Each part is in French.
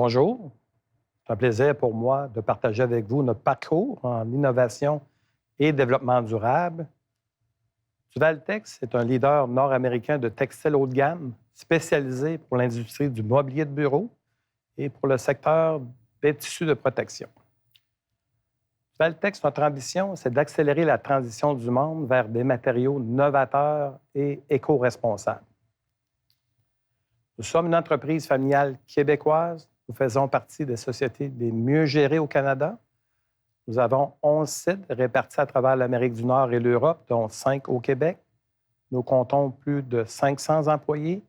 Bonjour, c'est un plaisir pour moi de partager avec vous notre parcours en innovation et développement durable. Duvaltex est un leader nord-américain de textiles haut de gamme spécialisé pour l'industrie du mobilier de bureau et pour le secteur des tissus de protection. Duvaltex, notre ambition, c'est d'accélérer la transition du monde vers des matériaux novateurs et éco-responsables. Nous sommes une entreprise familiale québécoise. Nous faisons partie des sociétés les mieux gérées au Canada. Nous avons 11 sites répartis à travers l'Amérique du Nord et l'Europe, dont 5 au Québec. Nous comptons plus de 500 employés.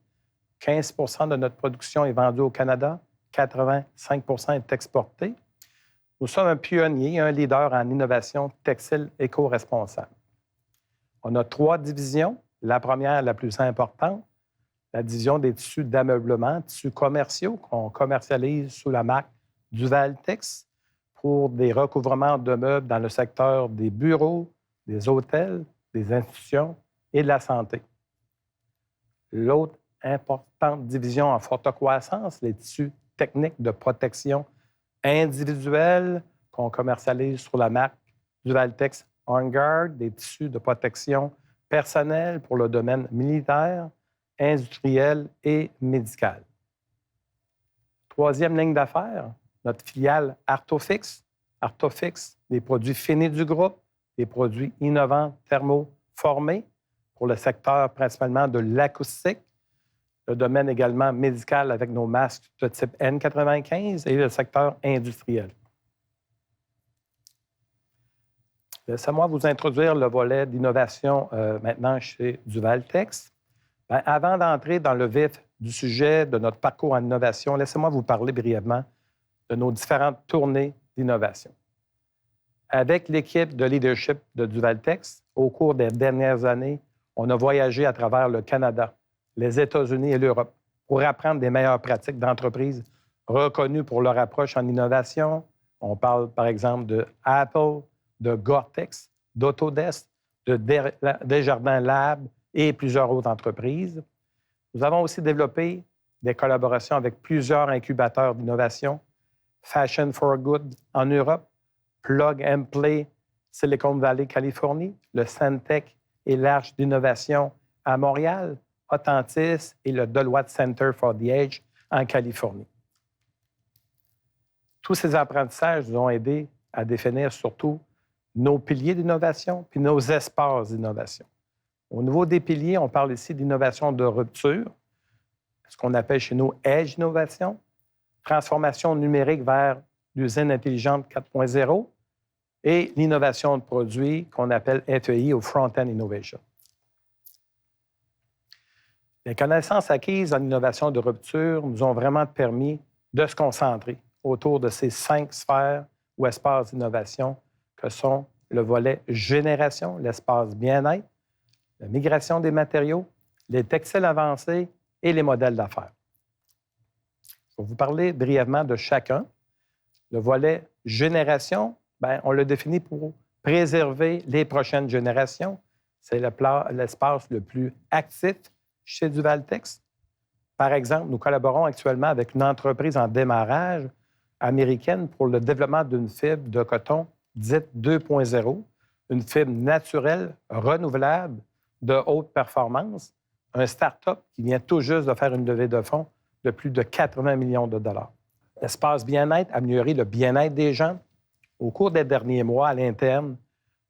15 de notre production est vendue au Canada. 85 est exporté. Nous sommes un pionnier et un leader en innovation textile éco-responsable. On a 3 divisions. La première, la plus importante, la division des tissus d'ameublement, tissus commerciaux qu'on commercialise sous la marque Duvaltex pour des recouvrements de meubles dans le secteur des bureaux, des hôtels, des institutions et de la santé. L'autre importante division en forte croissance, les tissus techniques de protection individuelle qu'on commercialise sous la marque Duvaltex OnGuard, des tissus de protection personnelle pour le domaine militaire, industriel et médical. Troisième ligne d'affaires, notre filiale Artofix. Artofix, des produits finis du groupe, des produits innovants thermoformés pour le secteur principalement de l'acoustique, le domaine également médical avec nos masques de type N95 et le secteur industriel. Laissez-moi vous introduire le volet d'innovation maintenant chez Duvaltex. Avant d'entrer dans le vif du sujet de notre parcours en innovation, laissez-moi vous parler brièvement de nos différentes tournées d'innovation. Avec l'équipe de leadership de Duvaltex, au cours des dernières années, on a voyagé à travers le Canada, les États-Unis et l'Europe pour apprendre des meilleures pratiques d'entreprises reconnues pour leur approche en innovation. On parle, par exemple, de Apple, de Gore-Tex, d'Autodesk, de Desjardins Lab et plusieurs autres entreprises. Nous avons aussi développé des collaborations avec plusieurs incubateurs d'innovation, Fashion for Good en Europe, Plug and Play Silicon Valley, Californie, le Centec et l'Arche d'innovation à Montréal, Autentis et le Deloitte Center for the Age en Californie. Tous ces apprentissages nous ont aidés à définir surtout nos piliers d'innovation puis nos espaces d'innovation. Au niveau des piliers, on parle ici d'innovation de rupture, ce qu'on appelle chez nous Edge Innovation, transformation numérique vers l'usine intelligente 4.0 et l'innovation de produits qu'on appelle FEI ou Front-End Innovation. Les connaissances acquises en innovation de rupture nous ont vraiment permis de se concentrer autour de ces 5 sphères ou espaces d'innovation que sont le volet génération, l'espace bien-être, la migration des matériaux, les textiles avancés et les modèles d'affaires. Je vais vous parler brièvement de chacun. Le volet génération, on le définit pour préserver les prochaines générations. C'est l'espace le plus actif chez Duvaltex. Par exemple, nous collaborons actuellement avec une entreprise en démarrage américaine pour le développement d'une fibre de coton dite 2.0, une fibre naturelle, renouvelable, de haute performance, un start-up qui vient tout juste de faire une levée de fonds de plus de 80 millions de dollars. L'espace bien-être, améliorer le bien-être des gens. Au cours des derniers mois, à l'interne,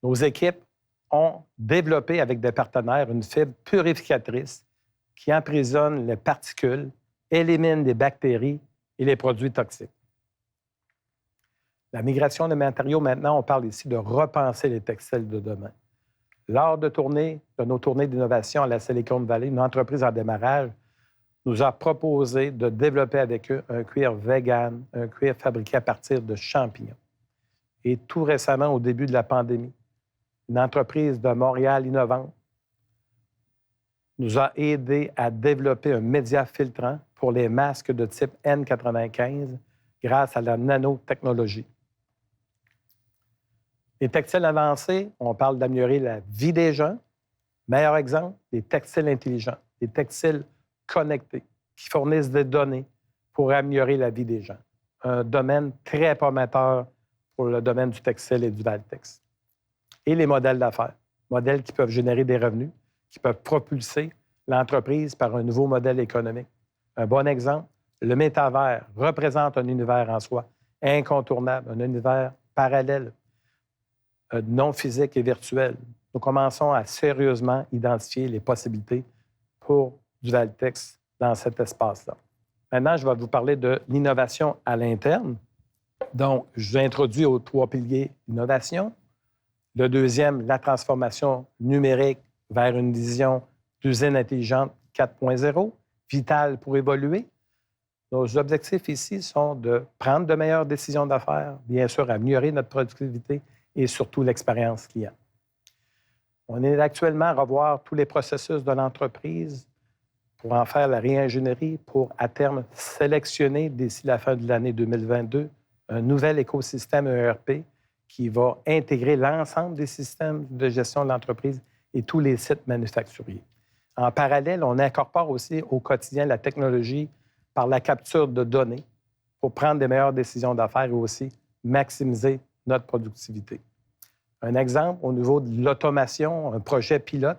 nos équipes ont développé avec des partenaires une fibre purificatrice qui emprisonne les particules, élimine les bactéries et les produits toxiques. La migration des matériaux, maintenant, on parle ici de repenser les textiles de demain. Lors de nos tournées d'innovation à la Silicon Valley, une entreprise en démarrage nous a proposé de développer avec eux un cuir vegan, un cuir fabriqué à partir de champignons. Et tout récemment, au début de la pandémie, une entreprise de Montréal innovante nous a aidé à développer un média filtrant pour les masques de type N95 grâce à la nanotechnologie. Les textiles avancés, on parle d'améliorer la vie des gens. Meilleur exemple, les textiles intelligents, les textiles connectés qui fournissent des données pour améliorer la vie des gens. un domaine très prometteur pour le domaine du textile et du Valtex. Et les modèles d'affaires, modèles qui peuvent générer des revenus, qui peuvent propulser l'entreprise par un nouveau modèle économique. Un bon exemple, le métavers représente un univers en soi incontournable, un univers parallèle, non physique et virtuel. Nous commençons à sérieusement identifier les possibilités pour du Valtex dans cet espace-là. Maintenant, je vais vous parler de l'innovation à l'interne. Donc, je vous introduis aux 3 piliers innovation. Le deuxième, la transformation numérique vers une vision d'usine intelligente 4.0, vitale pour évoluer. Nos objectifs ici sont de prendre de meilleures décisions d'affaires, bien sûr, améliorer notre productivité et surtout l'expérience client. On est actuellement à revoir tous les processus de l'entreprise pour en faire la réingénierie, pour à terme sélectionner d'ici la fin de l'année 2022 un nouvel écosystème ERP qui va intégrer l'ensemble des systèmes de gestion de l'entreprise et tous les sites manufacturiers. En parallèle, on incorpore aussi au quotidien la technologie par la capture de données pour prendre des meilleures décisions d'affaires et aussi maximiser notre productivité. Un exemple, au niveau de l'automation, un projet pilote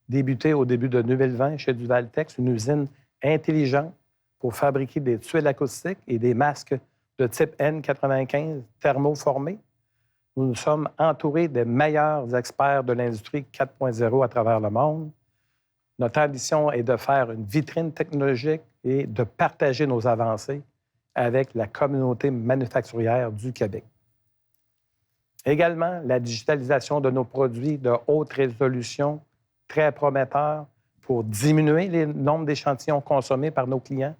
débuté au début de 2020 chez du Valtex, une usine intelligente pour fabriquer des tuiles acoustiques et des masques de type N95 thermoformés. Nous nous sommes entourés des meilleurs experts de l'industrie 4.0 à travers le monde. Notre ambition est de faire une vitrine technologique et de partager nos avancées avec la communauté manufacturière du Québec. Également, la digitalisation de nos produits de haute résolution, très prometteur pour diminuer le nombre d'échantillons consommés par nos clients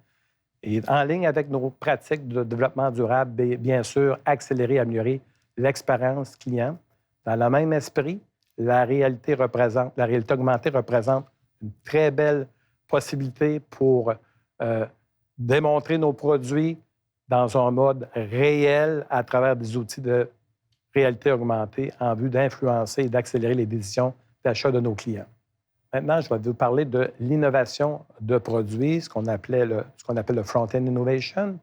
et en ligne avec nos pratiques de développement durable, et bien sûr, accélérer, améliorer l'expérience client. Dans le même esprit, la réalité augmentée représente une très belle possibilité pour démontrer nos produits dans un mode réel à travers des outils de réalité augmentée en vue d'influencer et d'accélérer les décisions d'achat de nos clients. Maintenant, je vais vous parler de l'innovation de produits, ce qu'on appelle le front-end innovation.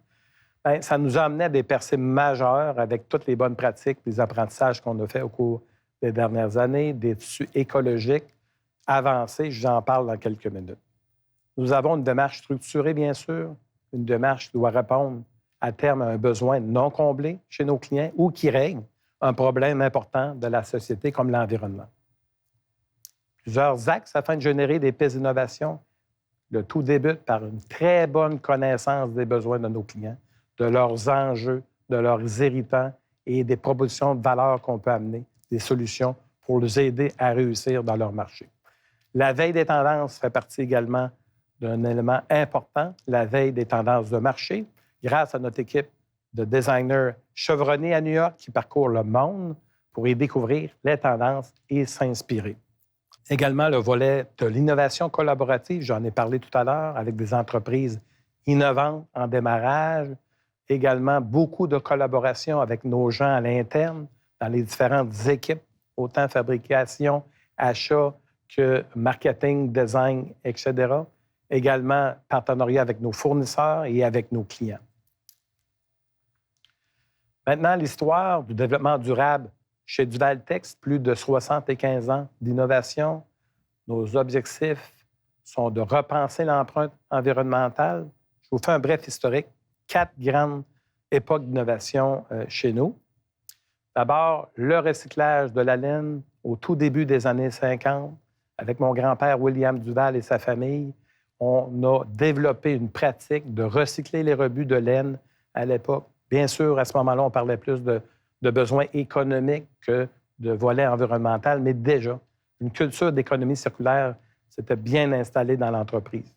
Bien, ça nous a amené à des percées majeures avec toutes les bonnes pratiques, les apprentissages qu'on a faits au cours des dernières années, des tissus écologiques avancés. Je vous en parle dans quelques minutes. Nous avons une démarche structurée, bien sûr, une démarche qui doit répondre à terme à un besoin non comblé chez nos clients ou qui règle un problème important de la société comme l'environnement. Plusieurs axes afin de générer des pistes d'innovation. Le tout débute par une très bonne connaissance des besoins de nos clients, de leurs enjeux, de leurs irritants et des propositions de valeur qu'on peut amener, des solutions pour les aider à réussir dans leur marché. La veille des tendances fait partie également d'un élément important, la veille des tendances de marché, grâce à notre équipe de designers chevronnés à New York qui parcourent le monde pour y découvrir les tendances et s'inspirer. Également, le volet de l'innovation collaborative, j'en ai parlé tout à l'heure, avec des entreprises innovantes en démarrage. Également, beaucoup de collaboration avec nos gens à l'interne, dans les différentes équipes, autant fabrication, achat que marketing, design, etc. Également, partenariat avec nos fournisseurs et avec nos clients. Maintenant, l'histoire du développement durable chez du Valtex, plus de 75 ans d'innovation. Nos objectifs sont de repenser l'empreinte environnementale. Je vous fais un bref historique. 4 grandes époques d'innovation chez nous. D'abord, le recyclage de la laine au tout début des années 50. Avec mon grand-père William Duval et sa famille, on a développé une pratique de recycler les rebuts de laine à l'époque. Bien sûr, à ce moment-là, on parlait plus de besoins économiques que de volet environnemental, mais déjà, une culture d'économie circulaire s'était bien installée dans l'entreprise.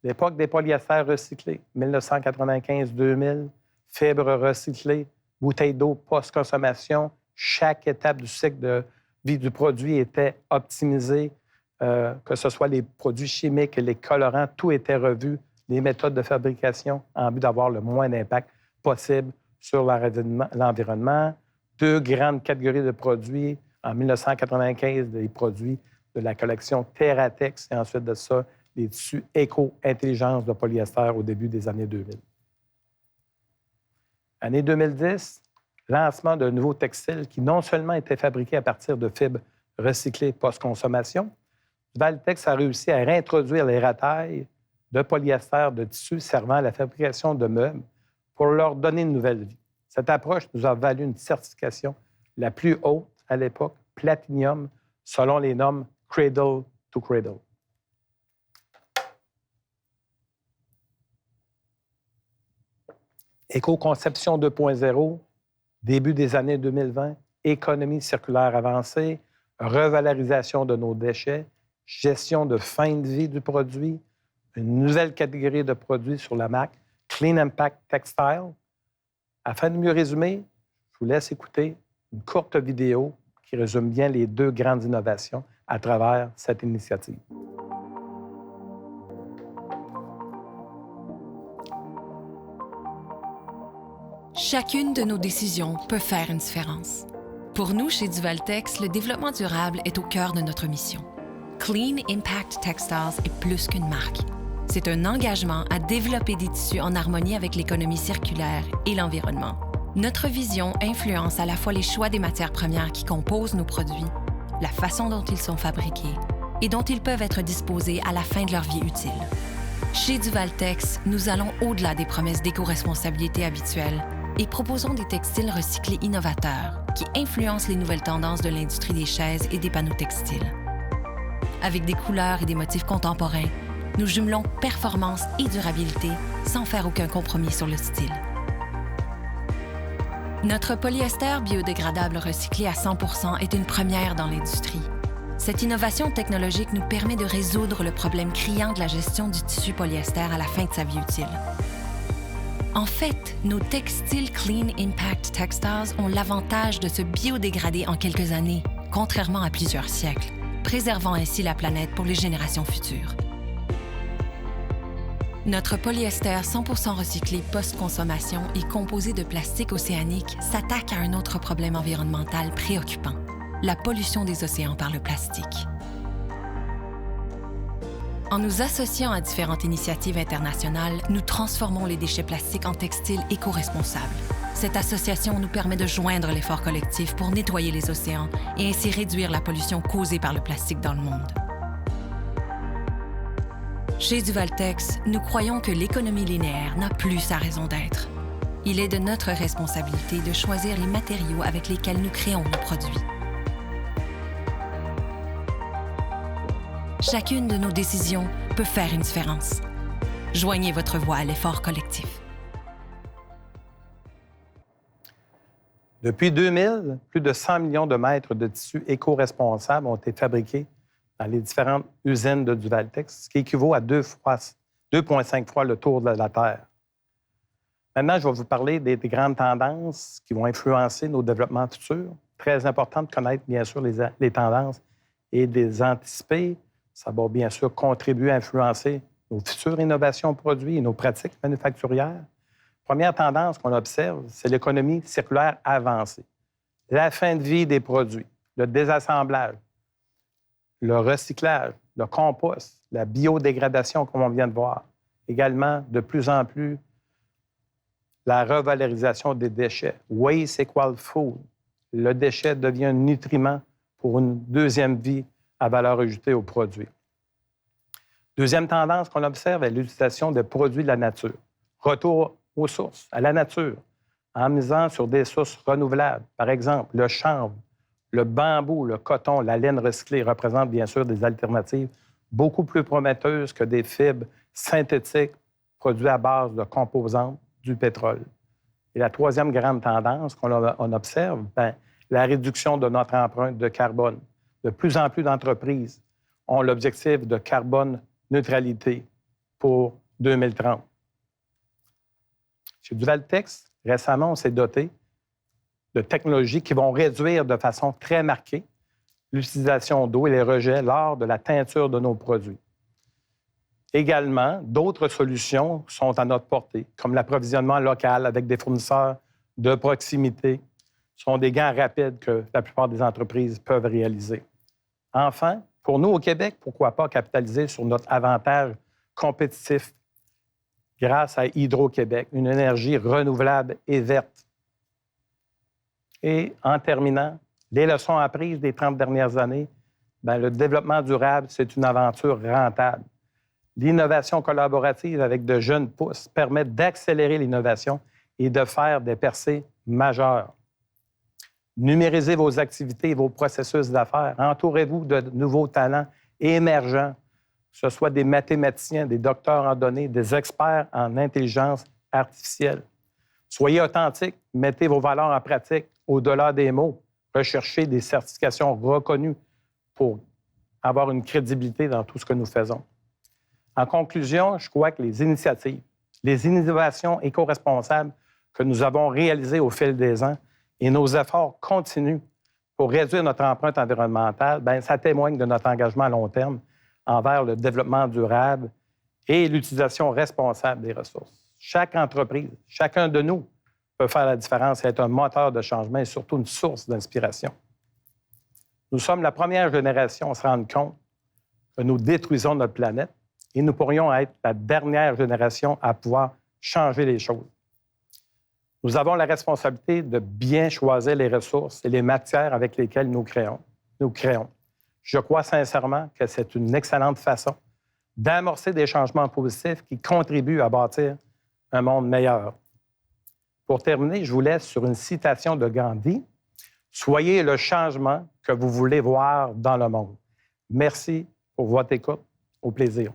L'époque des polyesters recyclés, 1995-2000, fibres recyclées, bouteilles d'eau post-consommation, chaque étape du cycle de vie du produit était optimisée, que ce soit les produits chimiques, les colorants, tout était revu, les méthodes de fabrication en vue d'avoir le moins d'impact possible sur l'environnement. 2 grandes catégories de produits. En 1995, des produits de la collection TerraTex et ensuite de ça, les tissus éco-intelligence de polyester au début des années 2000. Année 2010, lancement d'un nouveau textile qui non seulement était fabriqué à partir de fibres recyclées post-consommation, Duvaltex a réussi à réintroduire les ratailles de polyester de tissu servant à la fabrication de meubles pour leur donner une nouvelle vie. Cette approche nous a valu une certification la plus haute à l'époque, Platinum, selon les normes Cradle to Cradle. Éco-conception 2.0, début des années 2020, économie circulaire avancée, revalorisation de nos déchets, gestion de fin de vie du produit, une nouvelle catégorie de produits sur la marque Clean Impact Textile. Afin de mieux résumer, je vous laisse écouter une courte vidéo qui résume bien les deux grandes innovations à travers cette initiative. Chacune de nos décisions peut faire une différence. Pour nous, chez Duvaltex, le développement durable est au cœur de notre mission. Clean Impact Textiles est plus qu'une marque. C'est un engagement à développer des tissus en harmonie avec l'économie circulaire et l'environnement. Notre vision influence à la fois les choix des matières premières qui composent nos produits, la façon dont ils sont fabriqués et dont ils peuvent être disposés à la fin de leur vie utile. Chez Duvaltex, nous allons au-delà des promesses d'éco-responsabilité habituelles et proposons des textiles recyclés innovateurs qui influencent les nouvelles tendances de l'industrie des chaises et des panneaux textiles. Avec des couleurs et des motifs contemporains, nous jumelons performance et durabilité sans faire aucun compromis sur le style. Notre polyester biodégradable recyclé à 100% est une première dans l'industrie. Cette innovation technologique nous permet de résoudre le problème criant de la gestion du tissu polyester à la fin de sa vie utile. En fait, nos textiles Clean Impact Textiles ont l'avantage de se biodégrader en quelques années, contrairement à plusieurs siècles, préservant ainsi la planète pour les générations futures. Notre polyester 100% recyclé post-consommation et composé de plastique océanique s'attaque à un autre problème environnemental préoccupant, la pollution des océans par le plastique. En nous associant à différentes initiatives internationales, nous transformons les déchets plastiques en textiles éco-responsables. Cette association nous permet de joindre l'effort collectif pour nettoyer les océans et ainsi réduire la pollution causée par le plastique dans le monde. Chez Duvaltex, nous croyons que l'économie linéaire n'a plus sa raison d'être. Il est de notre responsabilité de choisir les matériaux avec lesquels nous créons nos produits. Chacune de nos décisions peut faire une différence. Joignez votre voix à l'effort collectif. Depuis 2000, plus de 100 millions de mètres de tissus éco-responsables ont été fabriqués dans les différentes usines de Duvaltex, ce qui équivaut à 2,5 fois le tour de la Terre. Maintenant, je vais vous parler des grandes tendances qui vont influencer nos développements futurs. Très important de connaître, bien sûr, les tendances et de les anticiper. Ça va, bien sûr, contribuer à influencer nos futures innovations produits et nos pratiques manufacturières. Première tendance qu'on observe, c'est l'économie circulaire avancée. La fin de vie des produits, le désassemblage, le recyclage, le compost, la biodégradation, comme on vient de voir. Également, de plus en plus, la revalorisation des déchets. Waste equal food. Le déchet devient un nutriment pour une deuxième vie à valeur ajoutée au produit. Deuxième tendance qu'on observe est l'utilisation des produits de la nature. Retour aux sources, à la nature, en misant sur des sources renouvelables. Par exemple, le chanvre, le bambou, le coton, la laine recyclée représentent bien sûr des alternatives beaucoup plus prometteuses que des fibres synthétiques produites à base de composantes du pétrole. Et la troisième grande tendance qu'on observe, la réduction de notre empreinte de carbone. De plus en plus d'entreprises ont l'objectif de carbone neutralité pour 2030. Chez Duvaltex, récemment, on s'est doté de technologies qui vont réduire de façon très marquée l'utilisation d'eau et les rejets lors de la teinture de nos produits. Également, d'autres solutions sont à notre portée, comme l'approvisionnement local avec des fournisseurs de proximité. Ce sont des gains rapides que la plupart des entreprises peuvent réaliser. Enfin, pour nous au Québec, pourquoi pas capitaliser sur notre avantage compétitif grâce à Hydro-Québec, une énergie renouvelable et verte Et en terminant, les leçons apprises des 30 dernières années, bien, le développement durable, c'est une aventure rentable. L'innovation collaborative avec de jeunes pousses permet d'accélérer l'innovation et de faire des percées majeures. Numérisez vos activités et vos processus d'affaires. Entourez-vous de nouveaux talents émergents, que ce soit des mathématiciens, des docteurs en données, des experts en intelligence artificielle. Soyez authentiques, mettez vos valeurs en pratique au-delà des mots. Recherchez des certifications reconnues pour avoir une crédibilité dans tout ce que nous faisons. En conclusion, je crois que les initiatives, les innovations éco-responsables que nous avons réalisées au fil des ans et nos efforts continus pour réduire notre empreinte environnementale, bien, ça témoigne de notre engagement à long terme envers le développement durable et l'utilisation responsable des ressources. Chaque entreprise, chacun de nous peut faire la différence et être un moteur de changement et surtout une source d'inspiration. Nous sommes la première génération à se rendre compte que nous détruisons notre planète et nous pourrions être la dernière génération à pouvoir changer les choses. Nous avons la responsabilité de bien choisir les ressources et les matières avec lesquelles nous créons. Je crois sincèrement que c'est une excellente façon d'amorcer des changements positifs qui contribuent à bâtir un monde meilleur. Pour terminer, je vous laisse sur une citation de Gandhi. « Soyez le changement que vous voulez voir dans le monde. » Merci pour votre écoute. Au plaisir.